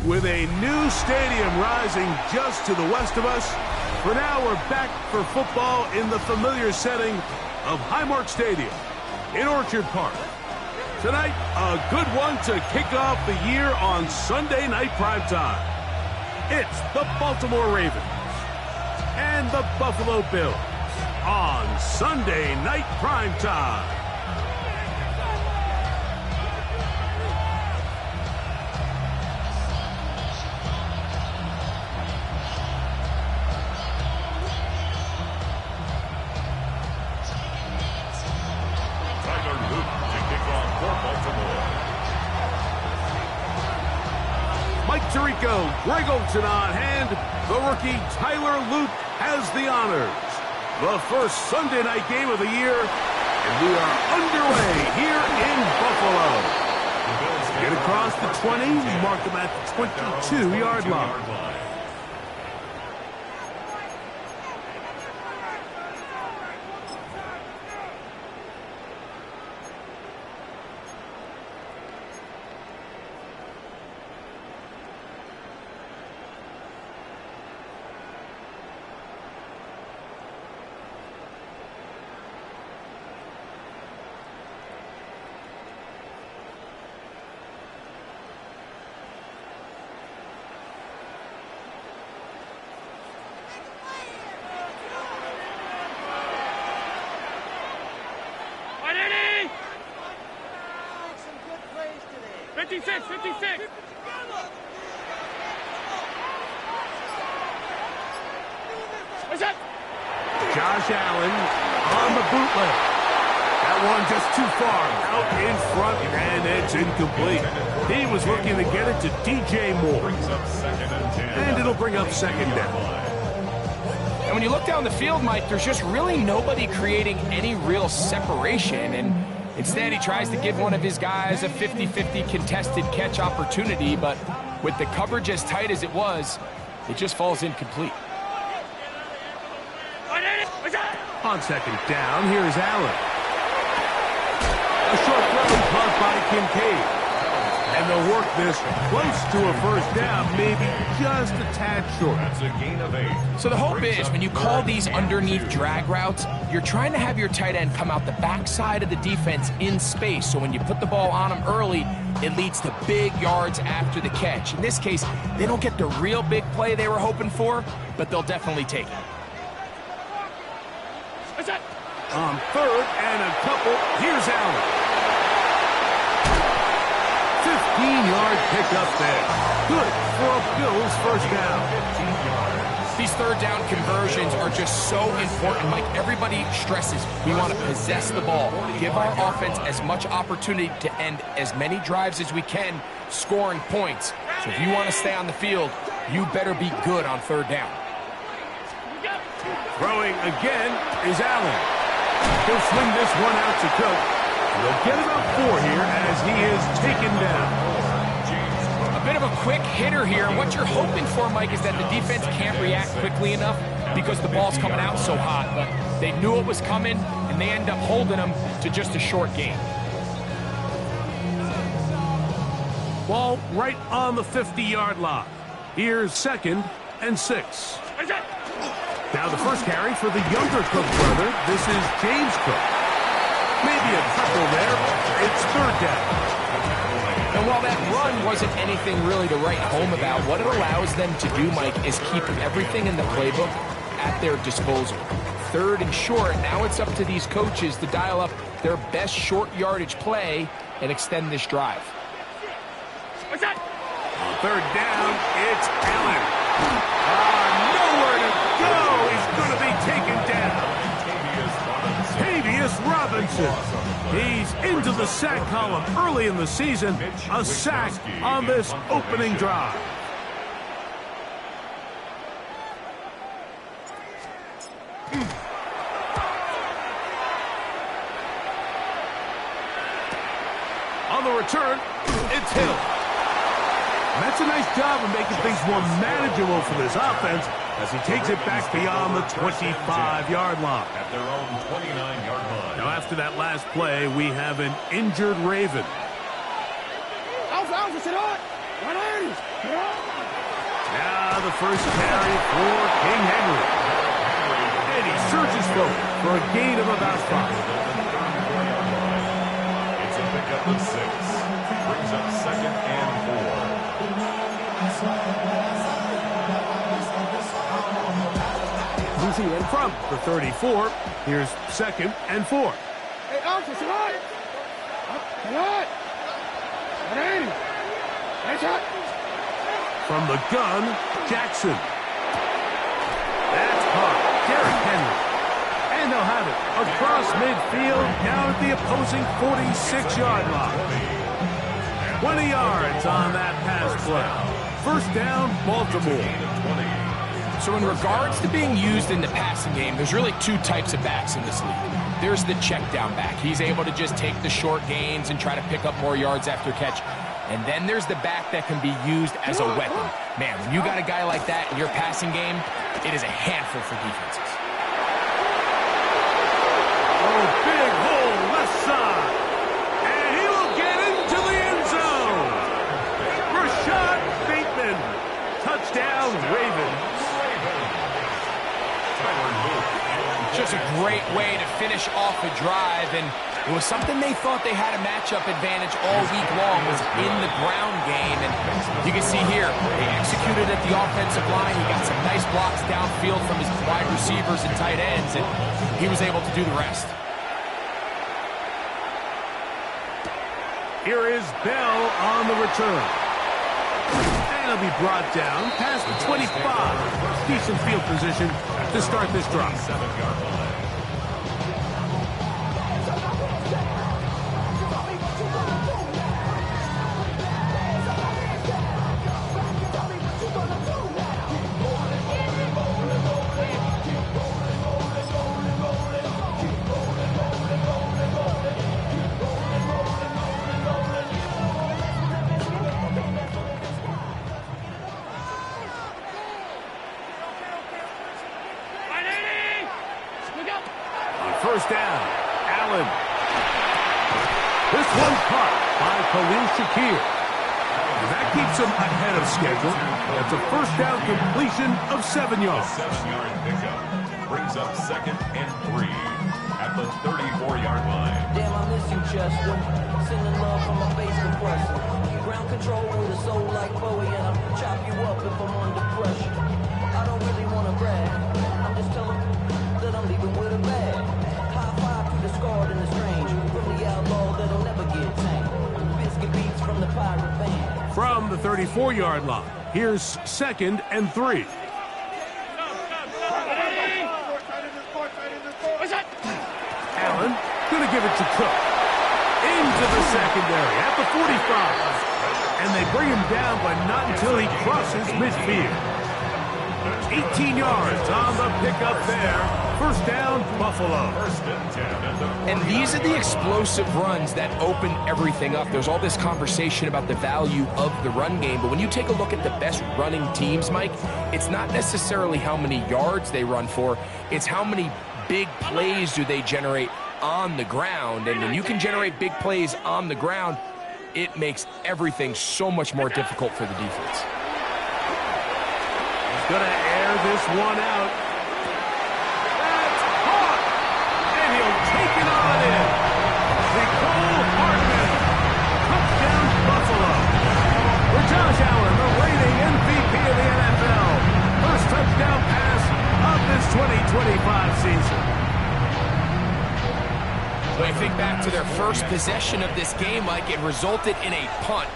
With a new stadium rising just to the west of us, for now we're back for football in the familiar setting of Highmark Stadium in Orchard Park. Tonight, a good one to kick off the year on Sunday night primetime. It's the Baltimore Ravens and the Buffalo Bills on Sunday night primetime. Mike Tirico, Greg Olsen on hand. The rookie Tyler Loop has the honors. The first Sunday night game of the year, and we are underway here in Buffalo. Get across the 20, mark them at the 22-yard line. Josh Allen on the bootleg. That one just too far out in front, and it's incomplete. He was looking to get it to DJ Moore. And it'll bring up second down. And when you look down the field, Mike, there's just really nobody creating any real separation. And instead, he tries to give one of his guys a 50-50 contested catch opportunity. But with the coverage as tight as it was, it just falls incomplete. On second down, here's Allen. A short throw caught by Kincaid. And they'll work this close to a first down, maybe just a tad short. That's a gain of 8. So the hope is when you call these underneath drag routes, you're trying to have your tight end come out the backside of the defense in space. So when you put the ball on him early, it leads to big yards after the catch. In this case, they don't get the real big play they were hoping for, but they'll definitely take it. On third and a couple, here's Allen. 15-yard pickup there. Good for a Bills first down. These third down conversions are just so important, Mike. Everybody stresses we want to possess the ball, give our offense as much opportunity to end as many drives as we can, scoring points. So if you want to stay on the field, you better be good on third down. Throwing again is Allen. He'll swing this one out to Cook. They'll get about 4 here as he is taken down. A bit of a quick hitter here. What you're hoping for, Mike, is that the defense can't react quickly enough because the ball's coming out so hot. But they knew it was coming, and they end up holding them to just a short gain. Ball right on the 50-yard line. Here's second and 6. Now the first carry for the younger Cook brother. This is James Cook. Maybe a couple there. It's third down. And while that run wasn't anything really to write home about, what it allows them to do, Mike, is keep everything in the playbook at their disposal. 3rd and short, now it's up to these coaches to dial up their best short yardage play and extend this drive. What's that? 3rd down, it's Allen. Nowhere to go. He's going to be taken down. Tavius Robinson. He's into the sack column early in the season. A sack on this opening drive. On the return, it's Hill. That's a nice job of making things more manageable for this offense as he takes it back beyond the 25-yard line. At their own 29-yard line. Now, after that last play, we have an injured Raven. Now the first carry for King Henry. And he surges forward for a gain of about 5. It's a pickup of 6. Brings up 2nd and 4. Losing in from the 34. Here's 2nd and 4. Hey, Alex, it's hot. Hot. Hey, shot. From the gun, Jackson. That's caught. Derrick Henry. And they'll have it across midfield down at the opposing 46-yard line. 20 yards on that pass play. 1st down, Baltimore. So in regards to being used in the passing game, there's really 2 types of backs in this league. There's the check down back. He's able to just take the short gains and try to pick up more yards after catch. And then there's the back that can be used as a weapon. Man, when you got a guy like that in your passing game, it is a handful for defenses. Oh, big hole left side. And he will get into the end zone. Rashad Bateman. Touchdown, Ravens. Just a great way to finish off a drive, and it was something they thought they had a matchup advantage all week long, was in the ground game. And you can see here, they executed at the offensive line. He got some nice blocks downfield from his wide receivers and tight ends, and he was able to do the rest. Here is Bell on the return. And he'll be brought down past the 25. Decent field position to start this drive. 7-yard line. First down, Allen. This one caught by Khalil Shakir. And that keeps him ahead of schedule. That's a first down completion of 7 yards. 7-yard pickup brings up 2nd and 3 at the 34-yard line. Damn, I miss you, Chester. Sending love from my bass compressor. Ground control with a soul like Bowie, and I'll chop you up if I'm under pressure. I don't really want to brag. I'm just telling that I'm leaving with a bag. High five to the scarred and the strange. From the outlaw that'll never get tamed. Biscuit beats from the pirate band. From the 34-yard line, here's 2nd and 3. Allen gonna give it to Cook. Into the secondary at the 45. And they bring him down, but not until he crosses midfield. 18 yards on the pickup there. First down, Buffalo. And these are the explosive runs that open everything up. There's all this conversation about the value of the run game, but when you take a look at the best running teams, Mike, it's not necessarily how many yards they run for, it's how many big plays do they generate on the ground. And when you can generate big plays on the ground, it makes everything so much more difficult for the defense. He's going to air this one out. That's caught! And he'll take it on in. Nicole Hardman. Touchdown, Buffalo. When you think back to their first possession of this game, Mike, it resulted in a punt.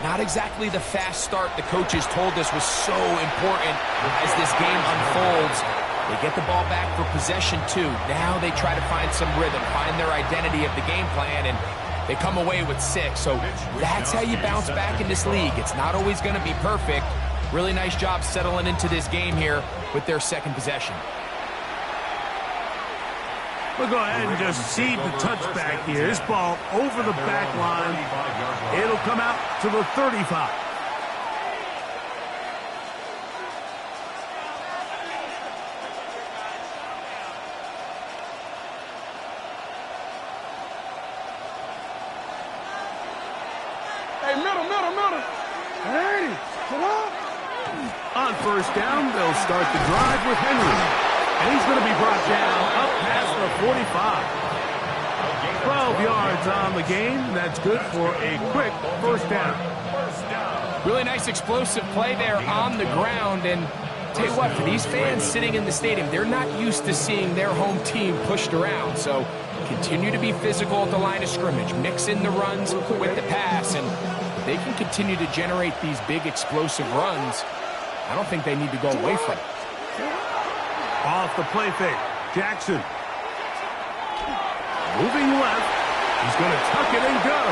Not exactly the fast start the coaches told us was so important as this game unfolds. They get the ball back for possession 2. Now they try to find some rhythm, find their identity of the game plan, and they come away with 6. So that's how you bounce back in this league. It's not always going to be perfect. Really nice job settling into this game here with their second possession. We'll go ahead and just seed the touchback here. This ball over the back line. It'll come out to the 35. Hey, middle. Hey, come on. On first down, they'll start the drive with Henry. And he's going to be brought down up past the 45. 12 yards on the game. That's good for a quick first down. Really nice explosive play there on the ground. And tell you what, for these fans sitting in the stadium, they're not used to seeing their home team pushed around. So continue to be physical at the line of scrimmage. Mix in the runs with the pass. And if they can continue to generate these big explosive runs, I don't think they need to go away from it. Off the play fake. Jackson. Moving left. He's going to tuck it and go.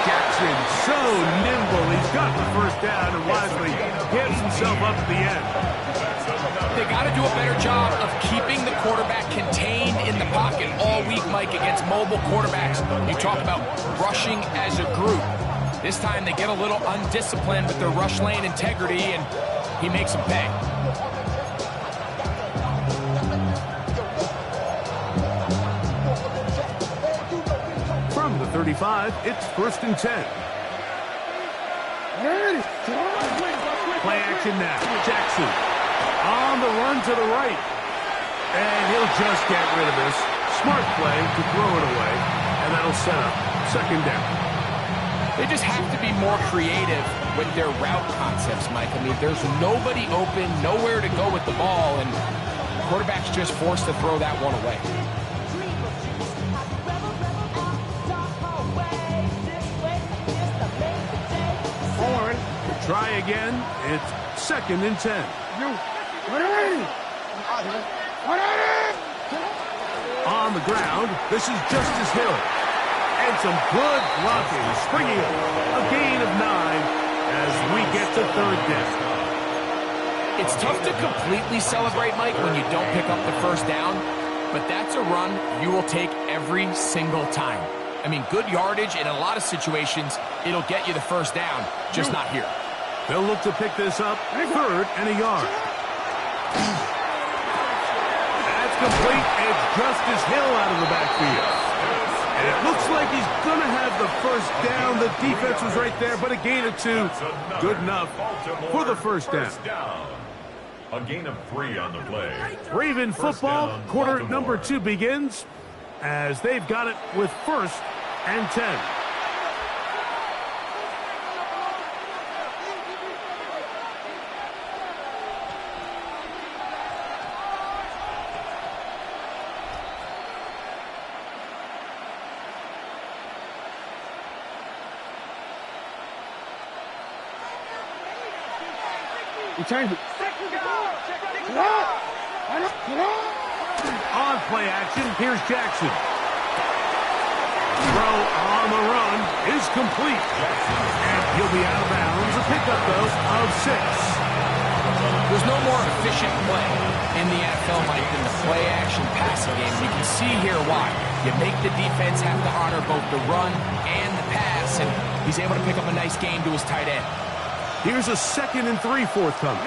Jackson so nimble. He's got the first down and wisely gives himself up at the end. They got to do a better job of keeping the quarterback contained in the pocket all week, Mike, against mobile quarterbacks. You talk about rushing as a group. This time they get a little undisciplined with their rush lane integrity, and he makes them pay. From the 35, it's 1st and 10. Play action now. Jackson on the run to the right. And he'll just get rid of this. Smart play to throw it away. And that'll set up 2nd down. They just have to be more creative with their route concepts, Mike. I mean, there's nobody open, nowhere to go with the ball, and the quarterback's just forced to throw that one away. Try again. It's 2nd and 10. On the ground, this is Justice Hill. And some good blocking, springing up. A gain of 9 as we get to 3rd down. It's tough to completely celebrate, Mike, when you don't pick up the first down, but that's a run you will take every single time. I mean, good yardage in a lot of situations, it'll get you the first down, just not here. They'll look to pick this up, 3rd and a yard. That's complete. It's Justice Hill out of the backfield. And it looks like he's going to have the first down. The defense was right there, but a gain of 2. Good enough for the first down. A gain of 3 on the play. Raven football, quarter number 2 begins as they've got it with 1st and 10. Change it. On play action, here's Jackson. Throw on the run is complete. And he'll be out of bounds. A pickup, though, of 6. There's no more efficient play in the NFL, Mike, than the play action passing game. You can see here why. You make the defense have to honor both the run and the pass, and he's able to pick up a nice gain to his tight end. Here's a 2nd and 3 forthcoming.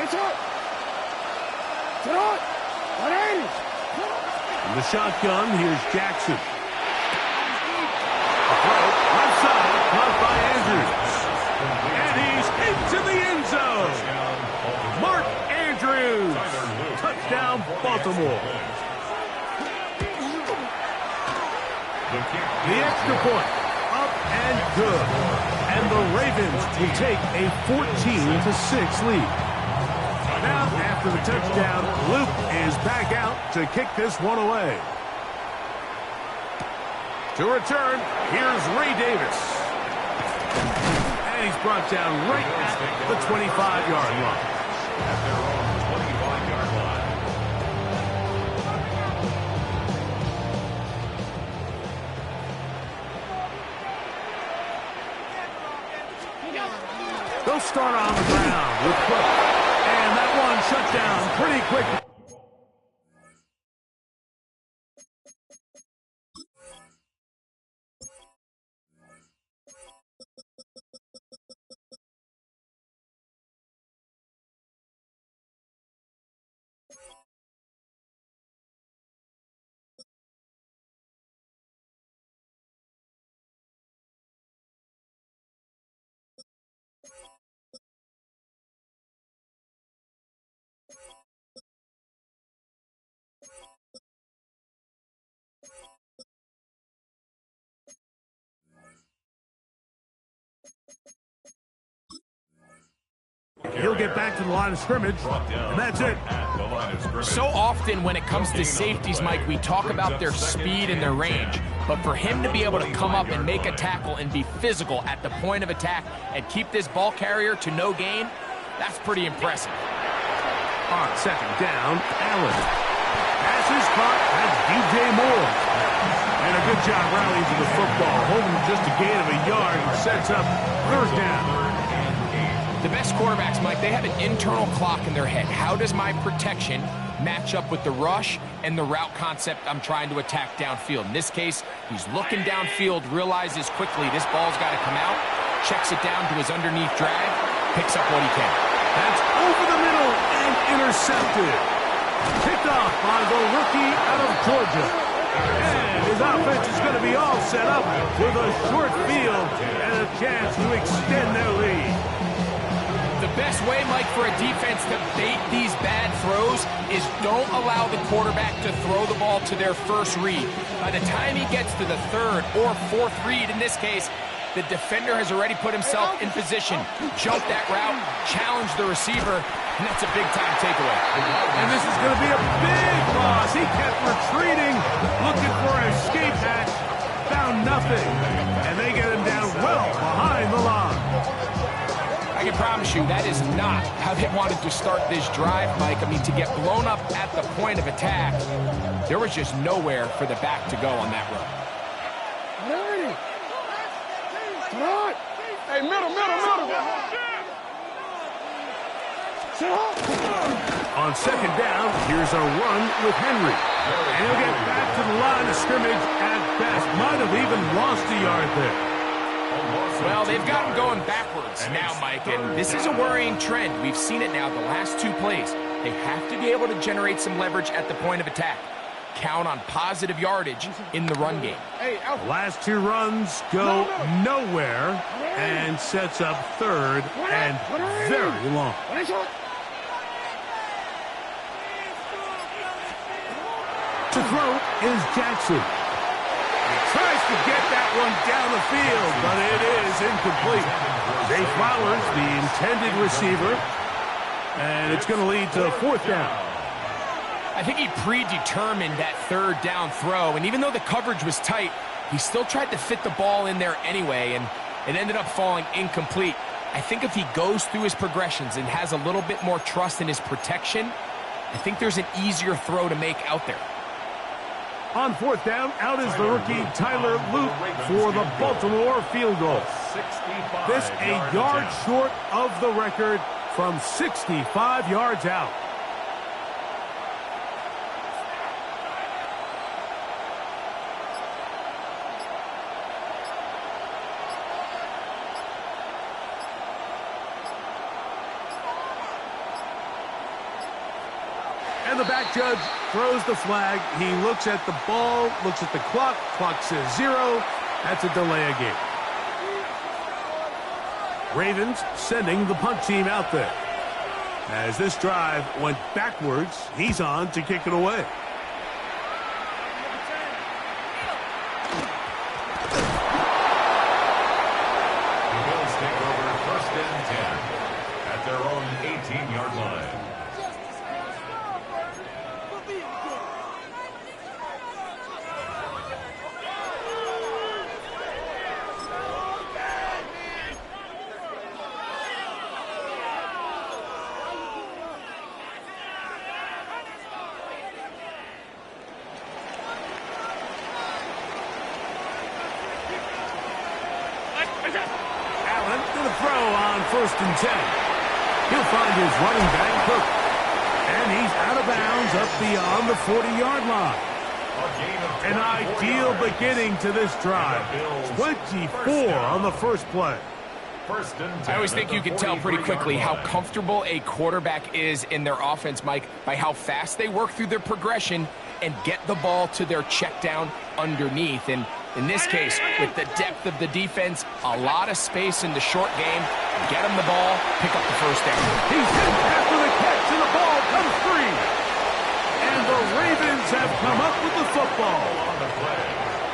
In the shotgun, here's Jackson. A throw, left side, caught by Andrews. And he's into the end zone. Mark Andrews. Touchdown, Baltimore. The extra point, up and good. And the Ravens will take a 14-6 lead. Now, after the touchdown, Luke is back out to kick this one away. To return, here's Ray Davis. And he's brought down right at the 25-yard line. At their own 25-yard line. They'll start on the ground with Cook. And that one shut down pretty quickly. He'll get back to the line of scrimmage, and that's it. So often when it comes to safeties, Mike, we talk about their speed and their range. But for him to be able to come up and make a tackle and be physical at the point of attack and keep this ball carrier to no gain, that's pretty impressive. On second down, Allen. Pass is caught. That's DJ Moore. And a good job rallying to the football. Holding just a gain of a yard and sets up third down. The best quarterbacks, Mike, they have an internal clock in their head. How does my protection match up with the rush and the route concept I'm trying to attack downfield? In this case, he's looking downfield, realizes quickly this ball's got to come out, checks it down to his underneath drag, picks up what he can. That's over the middle and intercepted. Picked off by the rookie out of Georgia. And his offense is going to be all set up with a short field and a chance to extend their lead. The best way, Mike, for a defense to bait these bad throws is don't allow the quarterback to throw the ball to their first read. By the time he gets to the third or fourth read, in this case, the defender has already put himself in position, jumped that route, challenged the receiver, and that's a big-time takeaway. And this is going to be a big loss. He kept retreating, looking for an escape hatch, found nothing, and they get him down well behind the line. I can promise you that is not how they wanted to start this drive, Mike. I mean, to get blown up at the point of attack, there was just nowhere for the back to go on that run. Hey, middle. On second down, here's a run with Henry. And he'll get back to the line of scrimmage at best. Might have even lost a yard there. Well, they've got him going backwards now, Mike, and this is a worrying trend. We've seen it now the last two plays. They have to be able to generate some leverage at the point of attack. Count on positive yardage in the run game. The last two runs go nowhere and sets up third and very long. To throw is Jackson. Tries to get that one down the field, but it is incomplete. Zay Flowers, the intended receiver, and it's going to lead to fourth down. I think he predetermined that third down throw, and even though the coverage was tight, he still tried to fit the ball in there anyway, and it ended up falling incomplete. I think if he goes through his progressions and has a little bit more trust in his protection, I think there's an easier throw to make out there. On fourth down, out is the rookie Tyler Luke for the Baltimore field goal. This a yard short of the record from 65 yards out. And the back judge throws the flag. He looks at the ball, looks at the clock. Clock says 0. That's a delay of game. Ravens sending the punt team out there. As this drive went backwards, he's on to kick it away. The Bills take over first and 10 at their own 18-yard line. and 10. He'll find his running back, Cook. And he's out of bounds up beyond the 40-yard line. An ideal beginning to this drive. 24 on the first play. I always think you can tell pretty quickly how comfortable a quarterback is in their offense, Mike, by how fast they work through their progression and get the ball to their check down underneath. And in this case, with the depth of the defense, a lot of space in the short game, get him the ball, pick up the first down. He's hit after the catch, and the ball comes free. And the Ravens have come up with the football.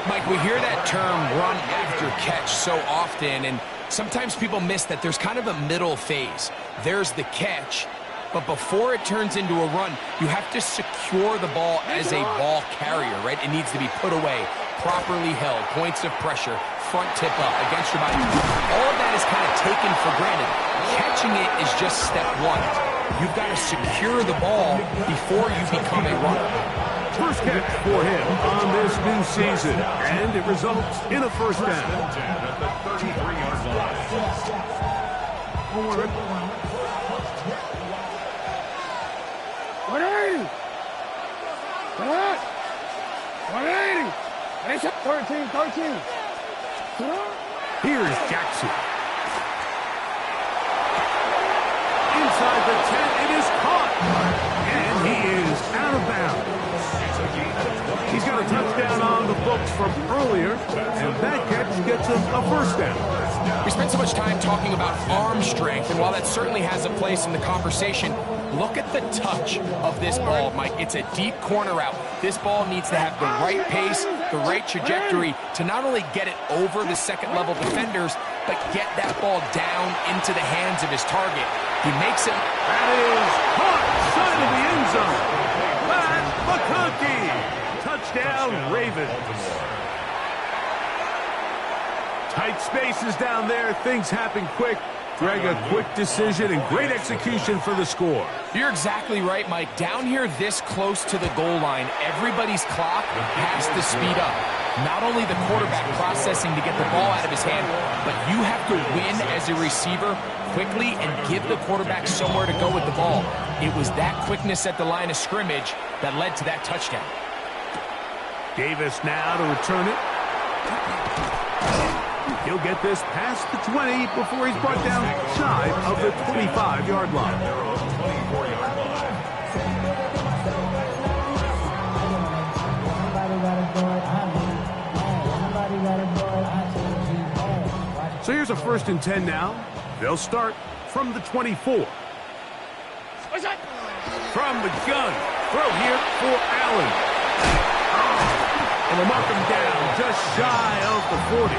Mike, we hear that term run after catch so often, and sometimes people miss that there's kind of a middle phase. There's the catch, but before it turns into a run, you have to secure the ball as a ball carrier, right? It needs to be put away, properly held, points of pressure, front tip up against your body. All of that is kind of taken for granted. Catching it is just step one. You've got to secure the ball before you become a runner. First catch for him on this new season, and it results in a first down. At the 33-yard line. 180. 180. It's 13. Here's Jackson. Inside the 10, it is caught. And he is out of bounds. He's got a touchdown on the books from earlier, and that catch gets him a first down. We spent so much time talking about arm strength, and while that certainly has a place in the conversation, look at the touch of this ball, Mike. It's a deep corner route. This ball needs to have the right pace, the right trajectory to not only get it over the second-level defenders, but get that ball down into the hands of his target. He makes it. That is caught side of the end zone. Pat McConkey. Touchdown, Ravens. Tight spaces down there. Things happen quick. Greg, a quick decision and great execution for the score. You're exactly right, Mike. Down here this close to the goal line, everybody's clock has to speed up. Not only the quarterback processing to get the ball out of his hand, but you have to win as a receiver quickly and give the quarterback somewhere to go with the ball. It was that quickness at the line of scrimmage that led to that touchdown. Davis now to return it. He'll get this past the 20 before he's brought down shy of the 25-yard line. So here's a 1st and 10 now. They'll start from the 24. From the gun. Throw here for Allen. And they'll mark him down just shy of the 40.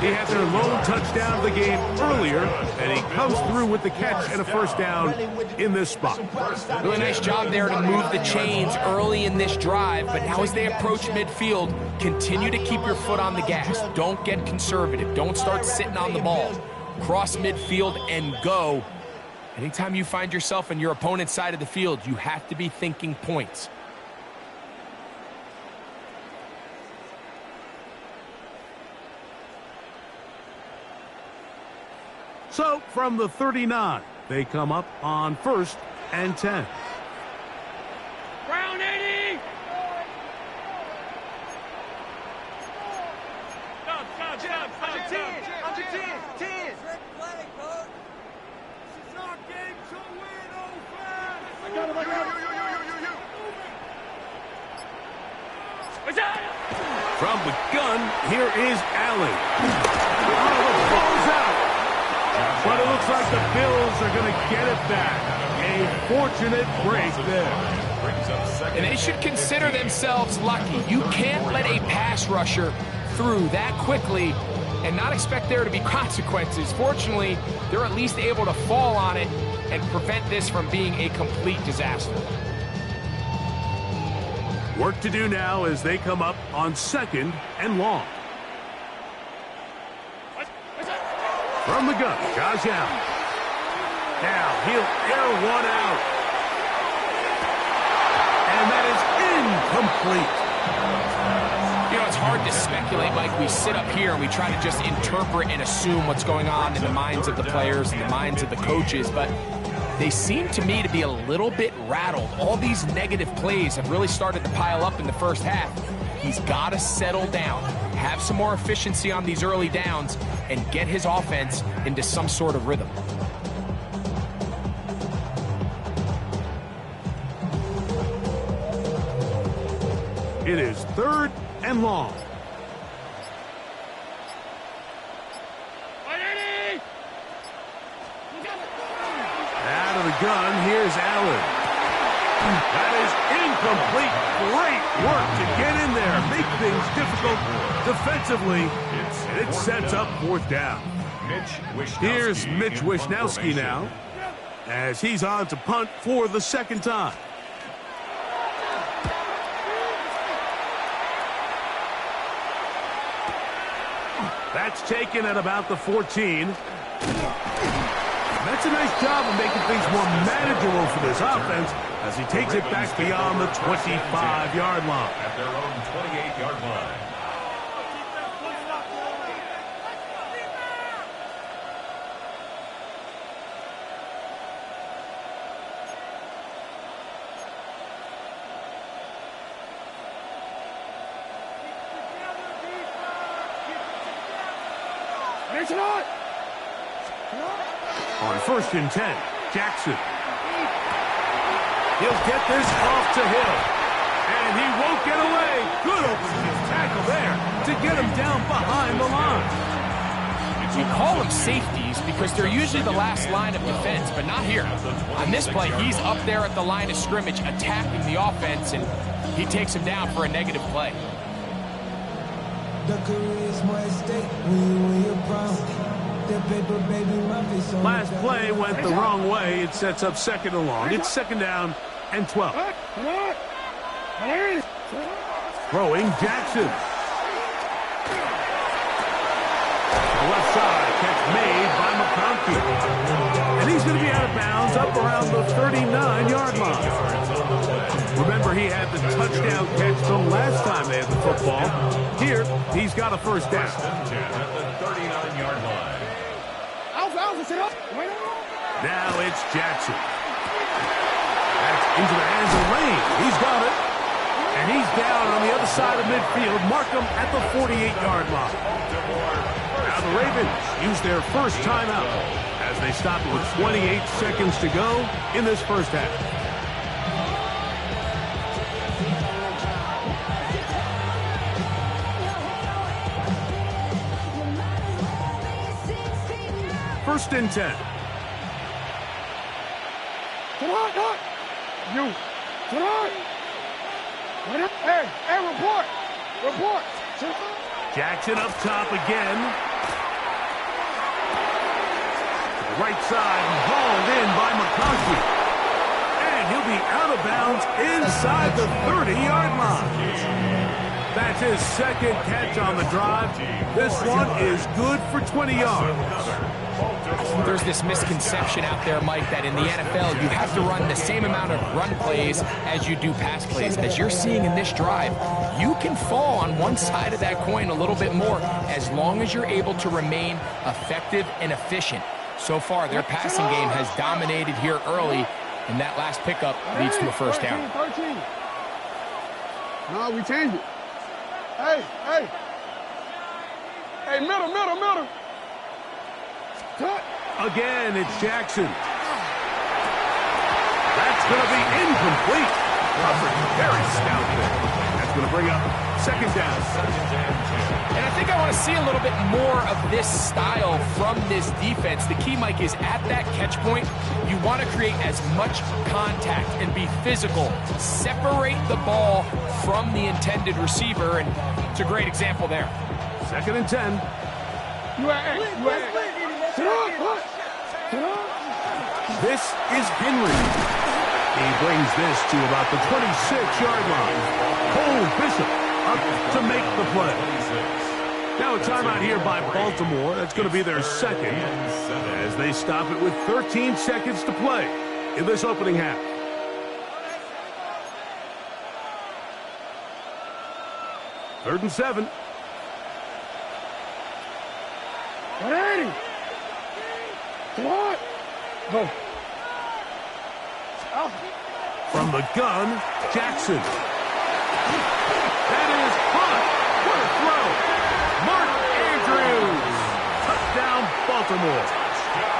He had their lone touchdown of the game earlier, and he comes through with the catch and a first down in this spot. Really nice job there to move the chains early in this drive, but now as they approach midfield, continue to keep your foot on the gas. Don't get conservative. Don't start sitting on the ball. Cross midfield and go. Anytime you find yourself on your opponent's side of the field, you have to be thinking points. So, from the 39, they come up on 1st and 10. Brown 80. From the gun, here is Allen. Oh, the ball's out. But it looks like the Bills are going to get it back. A fortunate break there. And they should consider themselves lucky. You can't let a pass rusher through that quickly and not expect there to be consequences. Fortunately, they're at least able to fall on it and prevent this from being a complete disaster. Work to do now as they come up on 2nd and long. From the gun, Josh Allen. Now he'll air one out. And that is incomplete. You know, it's hard to speculate, Mike. We sit up here and we try to just interpret and assume what's going on in the minds of the players and the minds of the coaches, but they seem to me to be a little bit rattled. All these negative plays have really started to pile up in the first half. He's got to settle down, have some more efficiency on these early downs, and get his offense into some sort of rhythm. It is 3rd and long. Out of the gun, here's Allen. That is incomplete. Great work to get in there, make things difficult defensively, and it sets up 4th down. Here's Mitch Wishnowsky now, as he's on to punt for the 2nd time. That's taken at about the 14. That's a nice job of making things more manageable for this offense as he takes it back beyond the 25-yard line. At their own 28-yard line. On 1st and 10, Jackson. He'll get this off to Hill. And he won't get away. Good opening tackle there to get him down behind the line. We call them safeties because they're usually the last line of defense, but not here. On this play, he's up there at the line of scrimmage attacking the offense, and he takes him down for a negative play. Last play went the wrong way. It sets up 2nd and long. It's 2nd down and 12. Throwing Jackson. The left side, catch made by McConkey. And he's going to be out of bounds up around the 39-yard line. Remember, he had the touchdown catch the last time they had the football. Here, he's got a 1st down. At the 39-yard line. Now it's Jackson. That's into the hands of Lane. He's got it. And he's down on the other side of midfield. Mark him at the 48-yard line. Now the Ravens use their first timeout as they stop it with 28 seconds to go in this first half. First and 10. Hey, report. Jackson up top again. To the right side, hauled in by McConkey. And he'll be out of bounds inside the 30-yard line. That's his 2nd catch on the drive. This one is good for 20 yards. There's this misconception out there, Mike, that in the NFL you have to run the same amount of run plays as you do pass plays. As you're seeing in this drive, you can fall on one side of that coin a little bit more as long as you're able to remain effective and efficient. So far, their passing game has dominated here early, and that last pickup leads to a 1st down. 13. No, we changed it. Hey, middle. Again, it's Jackson. That's going to be incomplete. Very stout there. That's going to bring up 2nd down. And I think I want to see a little bit more of this style from this defense. The key, Mike, is at that catch point, you want to create as much contact and be physical. Separate the ball from the intended receiver, and it's a great example there. 2nd and 10. This is Henry. He brings this to about the 26-yard line. Cole Bishop up to make the play. Now a timeout here by Baltimore. That's going to be their 2nd as they stop it with 13 seconds to play in this opening half. 3rd and 7. 180. Come on. Go. Out. From the gun, Jackson. That is hot. What a throw. Mark Andrews. Touchdown, Baltimore.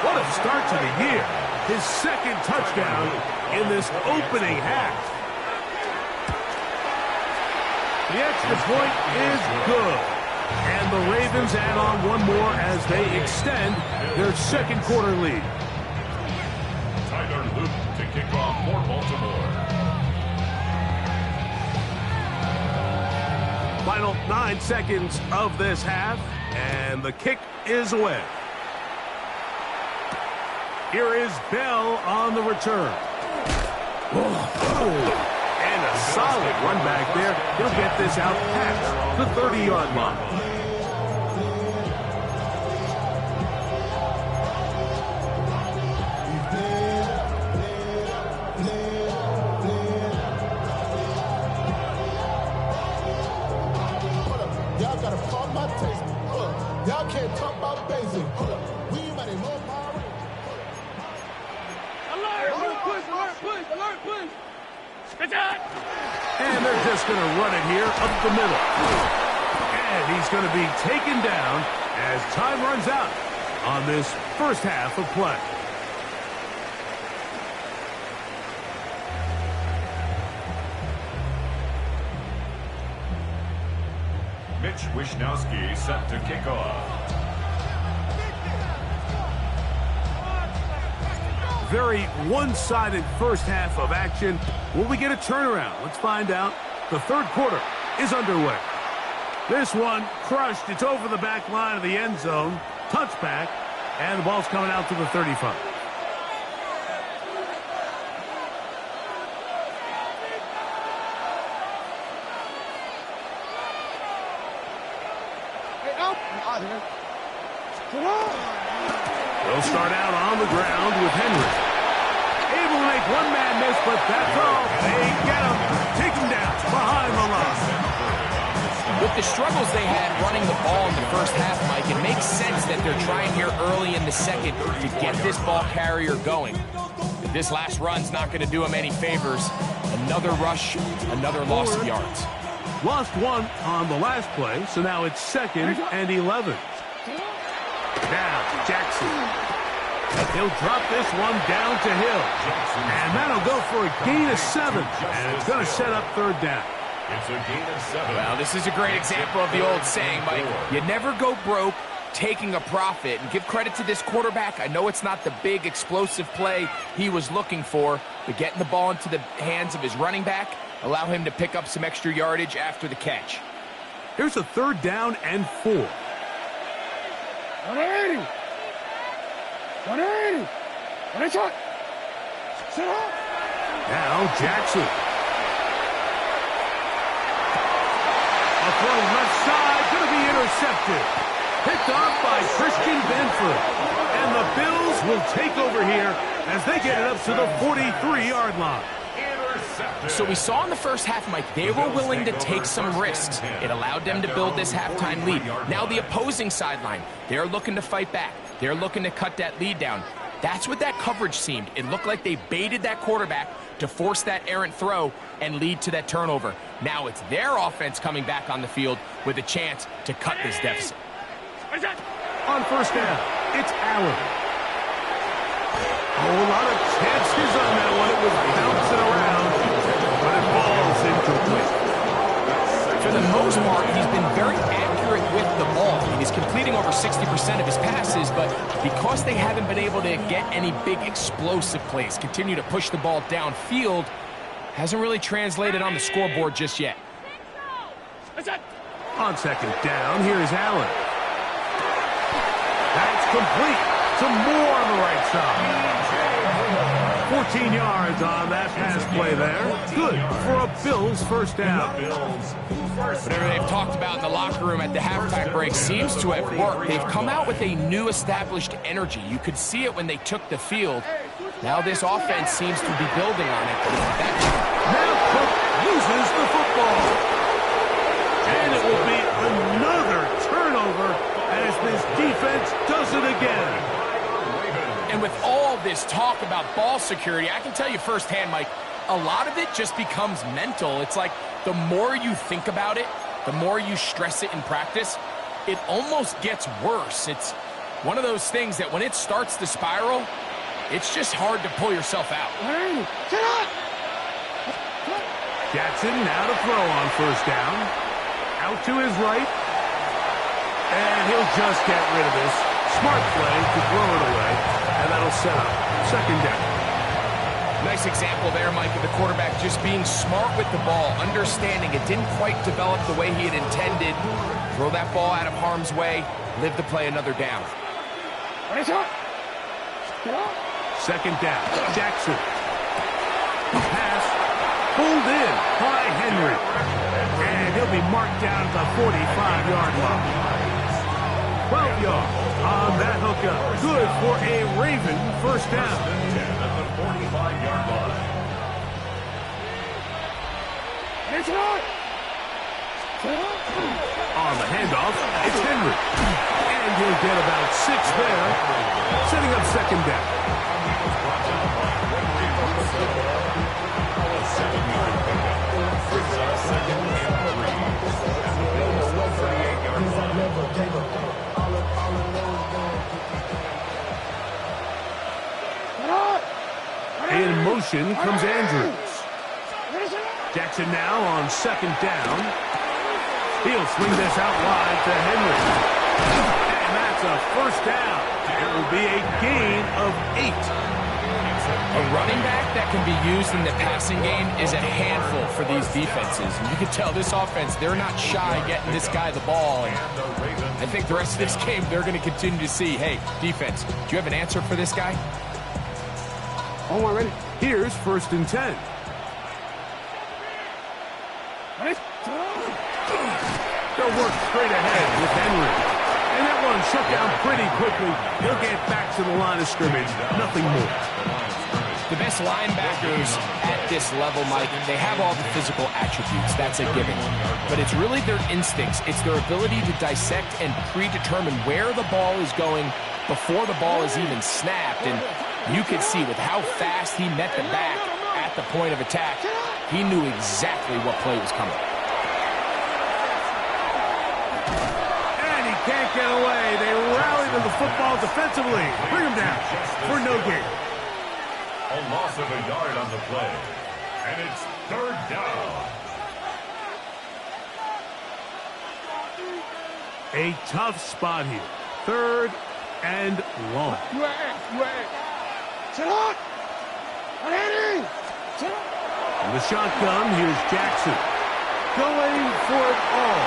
What a start to the year. His 2nd touchdown in this opening half. The extra point is good. And the Ravens add on one more as they extend their 2nd quarter lead. Tyler Luke to kick off for Baltimore. Final 9 seconds of this half, and the kick is away. Here is Bell on the return. And a solid run back there. He'll get this out past the 30-yard line. Y'all gotta call my taste. Y'all can't talk about basic. We ain't ready, more power. Alert, push. Good job. And they're just going to run it here up the middle. And he's going to be taken down as time runs out on this first half of play. Mitch Wishnowsky set to kick off. Very one-sided first half of action. Will we get a turnaround? Let's find out. The 3rd quarter is underway. This one crushed. It's over the back line of the end zone. Touchback. And the ball's coming out to the 35. Hey, out of here. Come on. They'll start out on the ground with Henry. Able to make one man miss, but that's all. They get him. Take him down behind the line. With the struggles they had running the ball in the first half, Mike, it makes sense that they're trying here early in the 2nd to get this ball carrier going. But this last run's not going to do him any favors. Another rush, another loss of yards. Lost one on the last play, so now it's 2nd and 11. Now, Jackson. He'll drop this one down to Hill. And that'll go for a gain of 7. And it's going to set up 3rd down. It's a gain of 7. Well, this is a great example of the old saying, Mike. You never go broke taking a profit. And give credit to this quarterback. I know it's not the big explosive play he was looking for, but getting the ball into the hands of his running back, allow him to pick up some extra yardage after the catch. Here's a 3rd down and 4. 180. 180. What is it? Sit up. Now Jackson. A throw left side, going to be intercepted. Picked off by Christian Benford. And the Bills will take over here as they get it up to the 43-yard line. So we saw in the first half, Mike, they were willing to take some risks. It allowed them to build this halftime lead. Now the opposing sideline, they're looking to fight back. They're looking to cut that lead down. That's what that coverage seemed. It looked like they baited that quarterback to force that errant throw and lead to that turnover. Now it's their offense coming back on the field with a chance to cut this deficit. On first down, it's Allen. Oh, a lot of chances on that one. It was bouncing around, but it falls incomplete. For the most part, he's been very accurate with the ball. He's completing over 60% of his passes, but because they haven't been able to get any big explosive plays, continue to push the ball downfield, hasn't really translated on the scoreboard just yet. On second down, here's Allen. That's complete. Some more on the right side. 14 yards on that pass play there. Good for a Bills first down. Whatever they've talked about in the locker room at the halftime break seems to have worked. They've come out with a new established energy. You could see it when they took the field. Now this offense seems to be building on it. Now Cook uses the football. And it will be another turnover as this defense does it again. And with all this talk about ball security, I can tell you firsthand, Mike, a lot of it just becomes mental. It's like the more you think about it, the more you stress it in practice, it almost gets worse. It's one of those things that when it starts to spiral, it's just hard to pull yourself out. Jackson now to throw on first down. Out to his right. And he'll just get rid of this. Smart play to throw it away. And that'll set up second down. Nice example there, Mike, of the quarterback just being smart with the ball, understanding it didn't quite develop the way he had intended. Throw that ball out of harm's way, live to play another down. Second down, Jackson. Pass pulled in by Henry. And he'll be marked down at the 45-yard line. 12 yards on that hookup. Good for a Raven first down. At the 45-yard line. On the handoff, it's Henry. And he'll get about 6 there, setting up second down. A 7-yard pickup brings up second and 3 at the Bills' 38-yard line. In motion comes Andrews. Jackson now on second down. He'll swing this out wide to Henry. And that's a first down. It will be a gain of 8. A running back that can be used in the passing game is a handful for these defenses. And you can tell this offense, they're not shy getting this guy the ball. And I think the rest of this game, they're going to continue to see, hey, defense, do you have an answer for this guy? Oh, I'm ready. Here's first and 10. They'll work straight ahead with Henry. And that one shut down pretty quickly. He'll get back to the line of scrimmage. Nothing more. The best linebackers at this level, Mike, they have all the physical attributes. That's a given. But it's really their instincts. It's their ability to dissect and predetermine where the ball is going before the ball is even snapped. And you could see with how fast he met the back at the point of attack, he knew exactly what play was coming. And he can't get away. They rally to the football defensively. Bring him down for no gain. A loss of a yard on the play. And it's third down. A tough spot here. Third and long. In the shotgun, here's Jackson. Going for it all.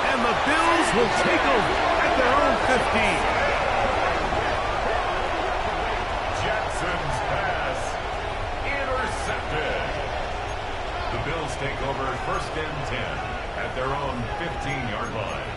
And the Bills will take over at their own 15. Jackson's pass intercepted. The Bills take over first and 10 at their own 15-yard line.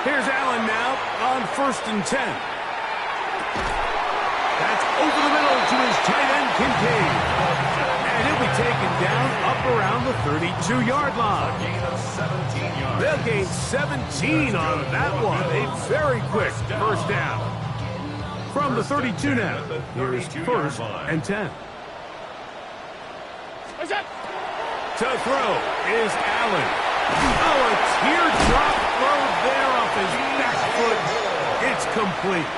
Here's Allen now on first and 10. That's over the middle to his tight end, Kincaid. And he'll be taken down up around the 32-yard line. Gain of 17 yards. They'll gain 17 on that one. A very quick first down. From the 32 now, here's first and 10. To throw is Allen. Oh, a teardrop throw there off his back foot. It's complete.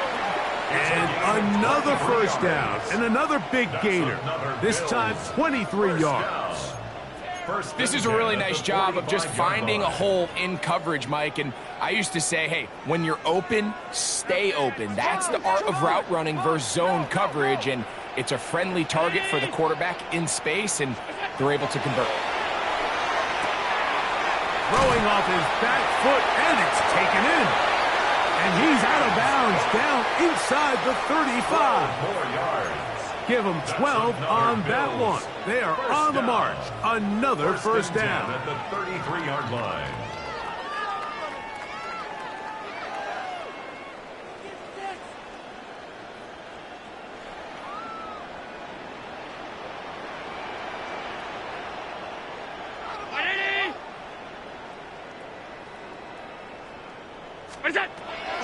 And another first down and another big gainer. This time 23 yards. This is a really nice job of just finding a hole in coverage, Mike. And I used to say, hey, when you're open, stay open. That's the art of route running versus zone coverage. And it's a friendly target for the quarterback in space, and they're able to convert. Throwing off his back foot, and it's taken in. And he's out of bounds, down inside the 35. 4 yards. Give them 12 on that one. They are on the march. Another first down. At the 33-yard line.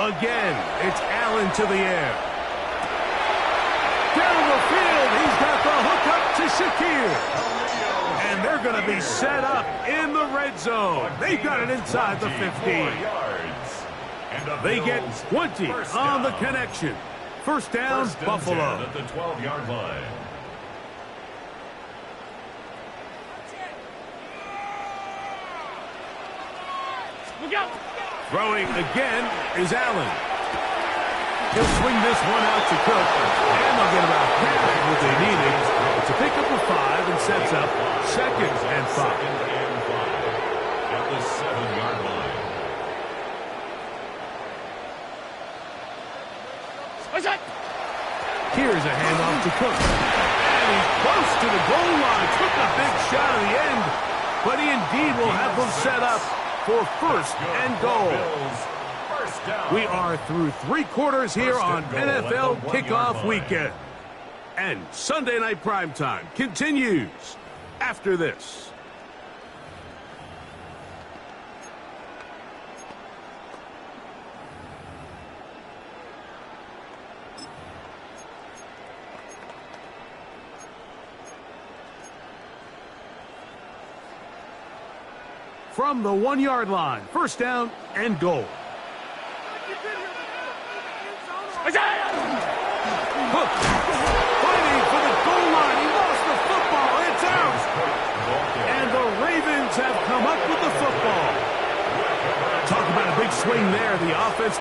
Again, it's Allen to the air. Down the field, he's got the hook up to Shakir. And they're going to be set up in the red zone. They've got it inside the 15. They get 20 on the connection. First down, Buffalo. At the 12-yard line. Look out! Throwing again is Allen. He'll swing this one out to Cook, and they'll get about half of what they needed. It's a pickup of 5 and sets up 2nd and 5. At the 7-yard line. Here's a handoff to Cook. And he's close to the goal line. Took a big shot at the end, but he indeed will have them set up for first and goal. We are through 3 quarters here on NFL Kickoff Weekend. And Sunday Night Primetime continues after this. From the 1-yard line, first down and goal. Hook, fighting for the goal line. He lost the football. It's out. And the Ravens have come up with the football. Talk about a big swing there. The offense.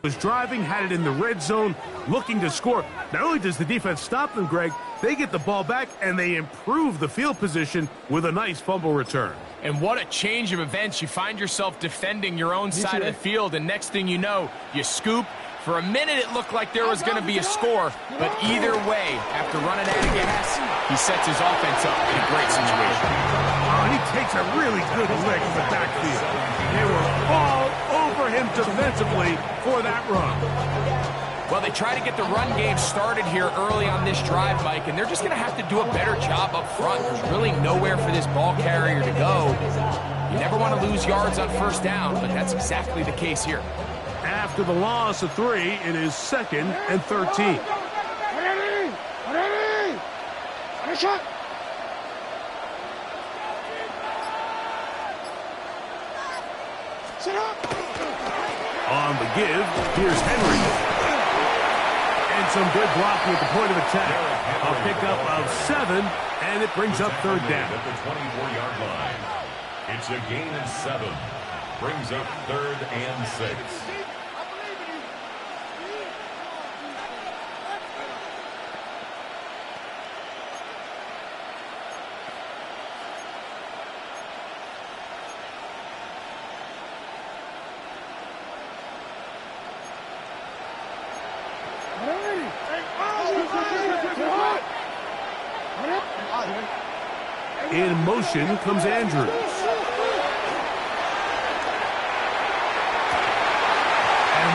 Was driving, had it in the red zone, looking to score. Not only does the defense stop them, Greg, they get the ball back and they improve the field position with a nice fumble return. And what a change of events. You find yourself defending your own side of the field, and next thing you know, you scoop. For a minute, it looked like there was going to be a score, but either way, after running out of gas, he sets his offense up in a great situation. Oh, and he takes a really good lick in the backfield. They were all over him defensively for that run. Well, they try to get the run game started here early on this drive, Mike, and they're just going to have to do a better job up front. There's really nowhere for this ball carrier to go. You never want to lose yards on first down, but that's exactly the case here. After the loss of 3, it is 2nd and 13. On the give, here's Henry. And some good blocking at the point of attack. A pickup of 7, and it brings up 3rd down. At the 24-yard line. It's a gain of 7. Brings up 3rd and 6. In motion comes Andrews. And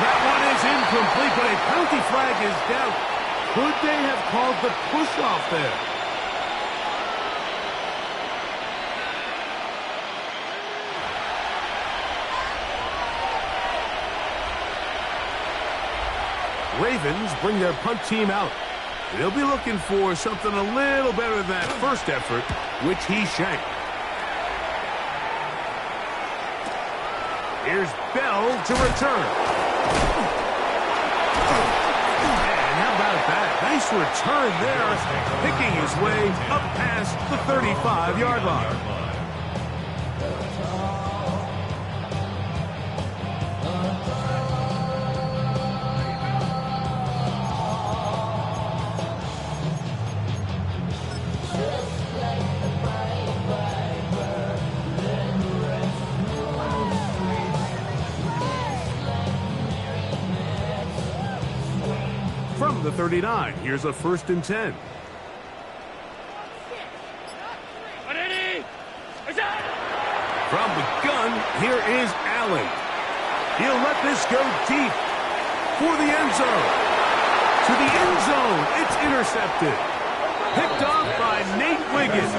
that one is incomplete, but a penalty flag is down. Could they have called the push-off there? Ravens bring their punt team out. They'll be looking for something a little better than that first effort, which he shanked. Here's Bell to return. And how about that? Nice return there, picking his way up past the 35-yard line. From the 39, here's a 1st and 10. From the gun, here is Allen. He'll let this go deep for the end zone. To the end zone, it's intercepted. Picked off by Nate Wiggins.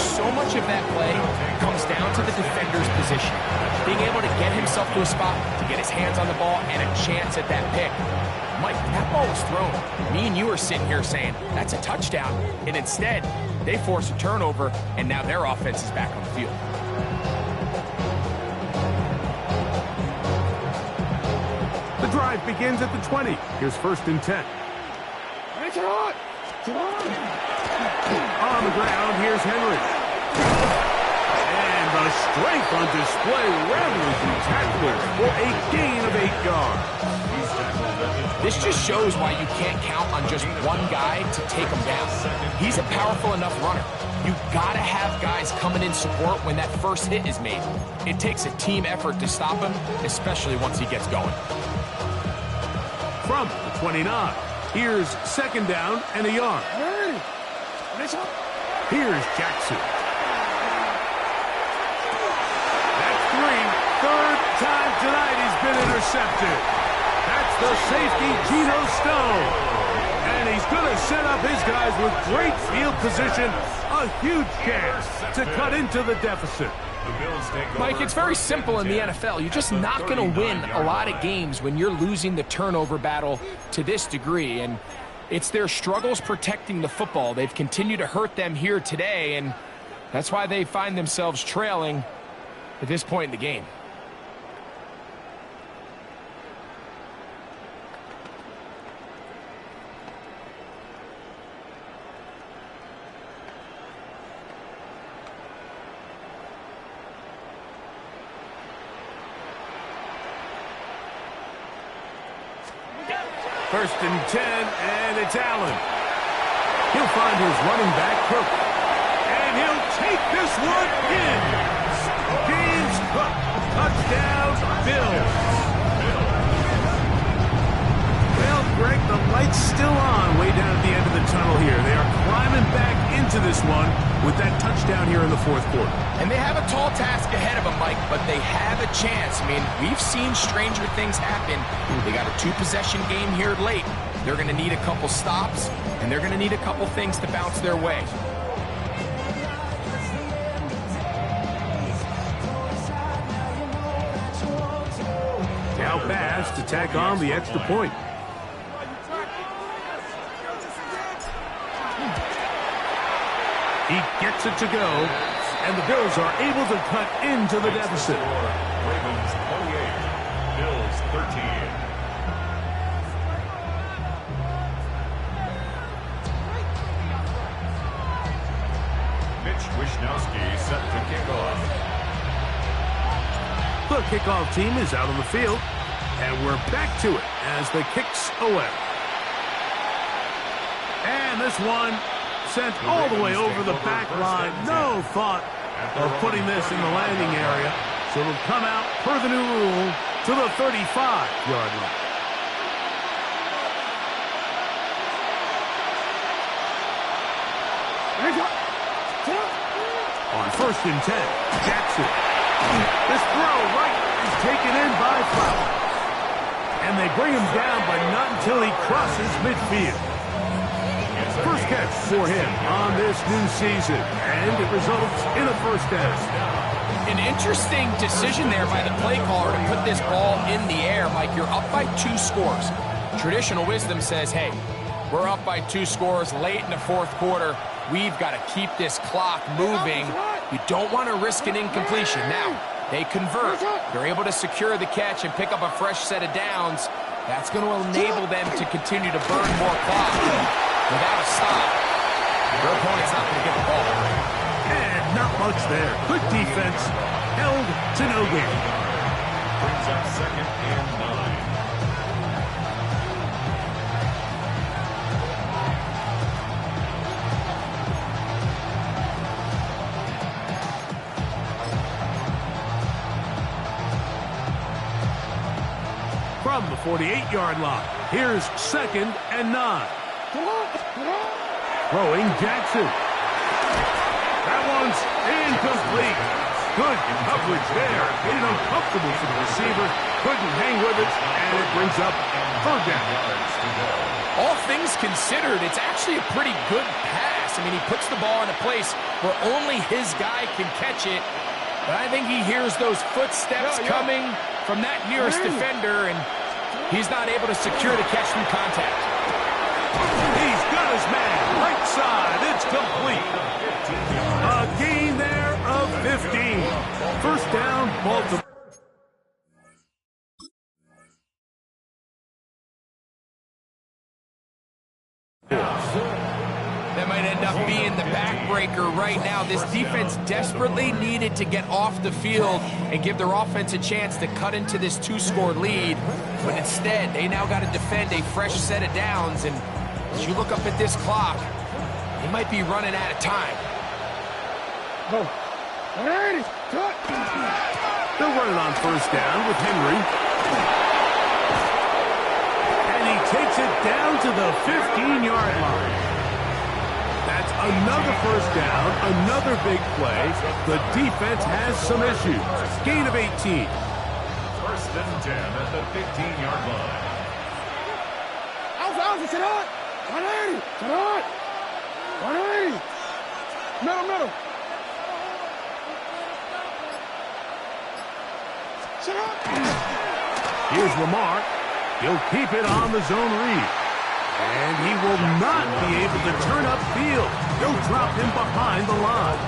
So much of that play comes down to the defender's position. Being able to get himself to a spot, to get his hands on the ball, and a chance at that pick. Mike, that ball was thrown. Me and you are sitting here saying, that's a touchdown. And instead, they force a turnover, and now their offense is back on the field. The drive begins at the 20. Here's 1st and 10. On the ground, here's Henry. And the strength on display, rattling through tacklers for a gain of 8 yards. This just shows why you can't count on just one guy to take him down. He's a powerful enough runner. You've got to have guys coming in support when that first hit is made. It takes a team effort to stop him, especially once he gets going. From the 29, here's 2nd down and a yard. Here's Jackson. That's 3. 3rd time tonight he's been intercepted. That's the safety, Geno Stone. And he's going to set up his guys with great field position. A huge chance to cut into the deficit. Mike, it's very simple in the NFL. You're just not going to win a lot of games when you're losing the turnover battle to this degree. And it's their struggles protecting the football. They've continued to hurt them here today, and that's why they find themselves trailing at this point in the game. First and 10, and it's Allen. He'll find his running back, Cook. And he'll take this one in. James Cook, touchdown, Bills. Well, Greg, the light's still on way down at the end of the tunnel here. They are climbing back into this one. with that touchdown here in the fourth quarter. And they have a tall task ahead of them, Mike, but they have a chance. I mean, we've seen stranger things happen. They got a two-possession game here late. They're going to need a couple stops, and they're going to need a couple things to bounce their way. Now Bass to tack on the extra point. He gets it to go, and the Bills are able to cut into the deficit. Ravens 28, Bills 13. Mitch Wishnowsky set to kick off. The kickoff team is out on the field, and we're back to it as the kick's away. And this one sent all the way over the back line. No thought of putting this in the landing area. So it'll come out, per the new rule, to the 35-yard line. On 1st and 10, Jackson. This throw right is taken in by Flower. And they bring him down, but not until he crosses midfield. First catch for him on this new season, and it results in a first down. An interesting decision there by the play caller to put this ball in the air. Mike, you're up by 2 scores. Traditional wisdom says, hey, we're up by 2 scores late in the fourth quarter. We've got to keep this clock moving. You don't want to risk an incompletion. Now, they convert. They're able to secure the catch and pick up a fresh set of downs. That's going to enable them to continue to burn more clock. Without a stop, their opponent's not going to get the ball. And not much there. Good defense. Held to no gain. Brings up 2nd and 9. From the 48-yard line, here's 2nd and 9. Throwing Jackson. That one's incomplete. Good coverage there. Made it uncomfortable for the receiver. Couldn't hang with it, and it brings up 3rd down. All things considered, it's actually a pretty good pass. I mean, he puts the ball in a place where only his guy can catch it. But I think he hears those footsteps coming from that nearest defender, and he's not able to secure the catch through contact. He's got his man. Right side. It's complete. A gain there of 15. First down, Baltimore. That might end up being the backbreaker right now. This defense desperately needed to get off the field and give their offense a chance to cut into this 2-score lead. But instead, they now got to defend a fresh set of downs. And as you look up at this clock, they might be running out of time. They're running on first down with Henry. And he takes it down to the 15-yard line. That's another first down, another big play. The defense has some issues. Gain of 18. 1st and 10 at the 15-yard line. Middle. Here's Lamar. He'll keep it on the zone read. And he will not be able to turn upfield. They'll drop him behind the line.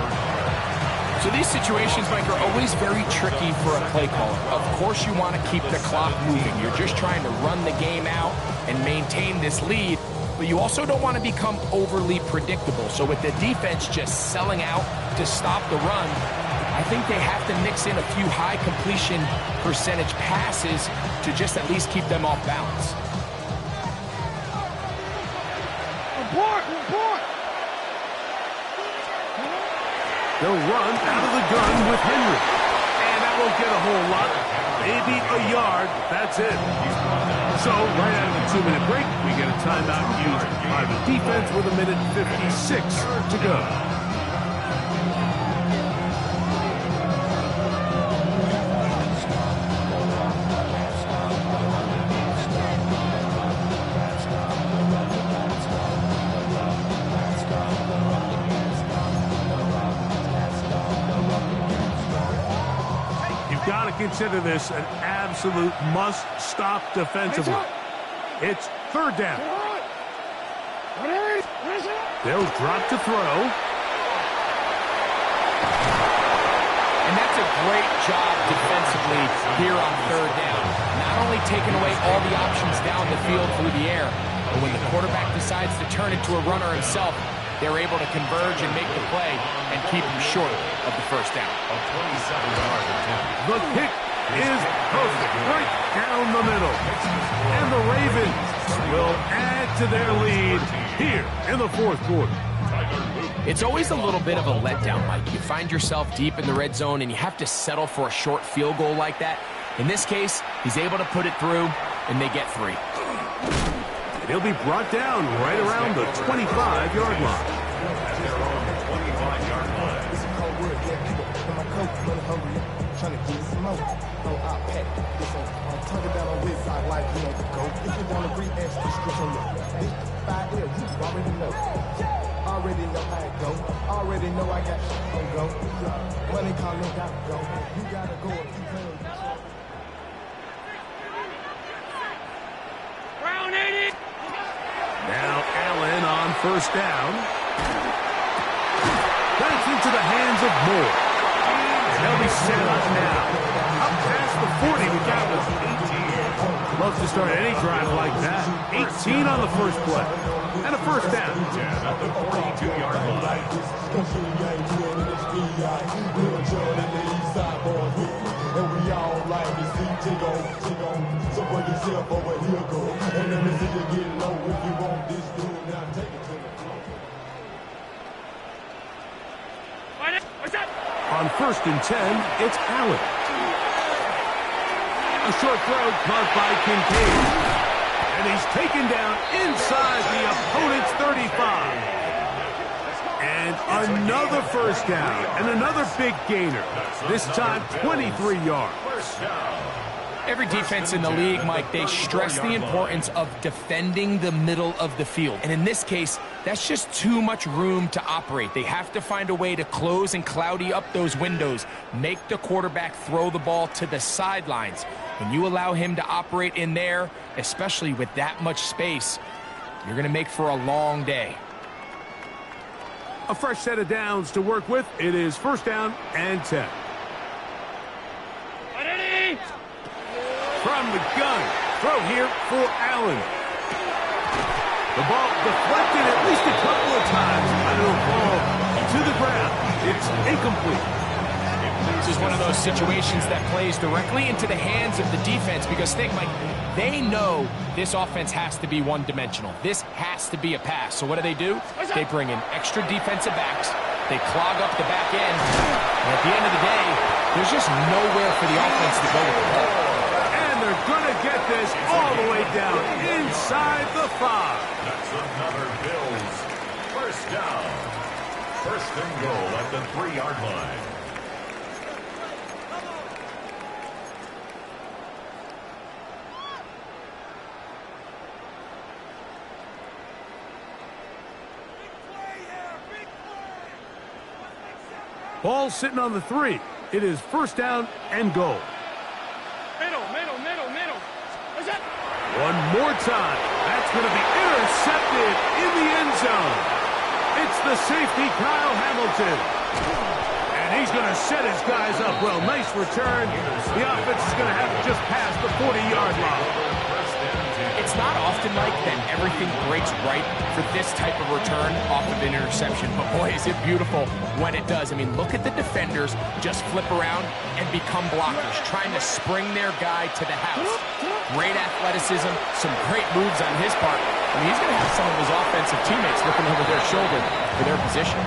So these situations, Mike, are always very tricky for a play caller. Of course you want to keep the clock moving. You're just trying to run the game out and maintain this lead. But you also don't want to become overly predictable. So with the defense just selling out to stop the run, I think they have to mix in a few high completion percentage passes to just at least keep them off balance. They'll run out of the gun with Henry. And that won't get a whole lot. Maybe a yard. That's it. So, right out of the 2-minute break, we get a timeout used by the defense with 1:56 to go. consider this an absolute must-stop defensively. It's third down. They'll drop to throw. And that's a great job defensively here on third down. Not only taking away all the options down the field through the air, but when the quarterback decides to turn into a runner himself, they're able to converge and make the play and keep him short of the first down. The kick is perfect, right down the middle. And the Ravens will add to their lead here in the fourth quarter. It's always a little bit of a letdown, Mike. You find yourself deep in the red zone and you have to settle for a short field goal like that. In this case, he's able to put it through, and they get 3. He'll be brought down right around the 25-yard line. Trying to get some more. No, I pack this on. I'm talking down on this side like you know the goat. If you don't agree, ask the script on your hey, 5 L, you already know. Already know how it go. Already know I got shit on go. Money calling, gotta go. You gotta go if you play. Round 80. Now Allen on first down. That's into the hands of Moore. They'll be set up now. Up past the 40, we got was 18. Love to start any drive like that. 18 on the first play. And a first down. At the 42-yard line. And we all like to see Chigo. So put yourself over here, go. And let me see you get low if you want this dude. Now take it to the floor. What's up? On first and 10, it's Allen. A short throw caught by Kincaid. And he's taken down inside the opponent's 35. And another first down. And another big gainer. This time, 23 yards. Every defense in the league, Mike, they stress the importance of defending the middle of the field. And in this case, that's just too much room to operate. They have to find a way to close and cloudy up those windows, make the quarterback throw the ball to the sidelines. When you allow him to operate in there, especially with that much space, you're going to make for a long day. A fresh set of downs to work with. It is first down and 10. From the gun, throw here for Allen. The ball deflected at least a couple of times, and it'll fall to the ground. It's incomplete. This is one of those situations that plays directly into the hands of the defense because think, Mike, they know this offense has to be one-dimensional. This has to be a pass. So what do? They bring in extra defensive backs. They clog up the back end. And at the end of the day, there's just nowhere for the offense to go with the ball. They're going to get this all the way down inside the 5. That's another Bills first down. First and goal at the 3-yard line. Ball sitting on the 3. It is first down and goal. Middle. What's up? One more time. That's going to be intercepted in the end zone. It's the safety, Kyle Hamilton. And he's going to set his guys up well. Nice return. The offense is going to have to just pass the 40-yard line. It's not often, Mike, that everything breaks right for this type of return off of an interception. But, boy, is it beautiful when it does. I mean, look at the defenders just flip around and become blockers, trying to spring their guy to the house. Great athleticism, some great moves on his part. I mean, he's going to have some of his offensive teammates looking over their shoulder for their position.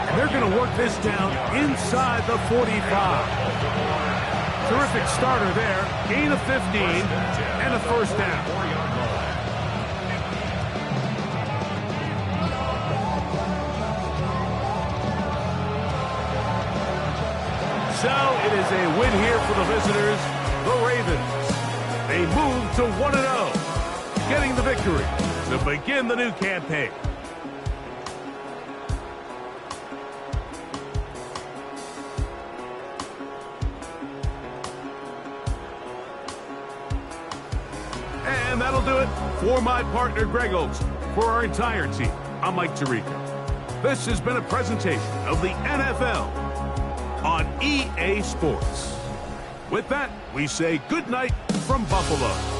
And they're going to work this down inside the 45. Terrific starter there. Gain of 15 and a first down. So it is a win here for the visitors, the Ravens. They move to 1-0, getting the victory to begin the new campaign. do it. For my partner, Greg Olson, for our entire team, I'm Mike Tirico. This has been a presentation of the NFL on EA Sports. With that, we say good night from Buffalo.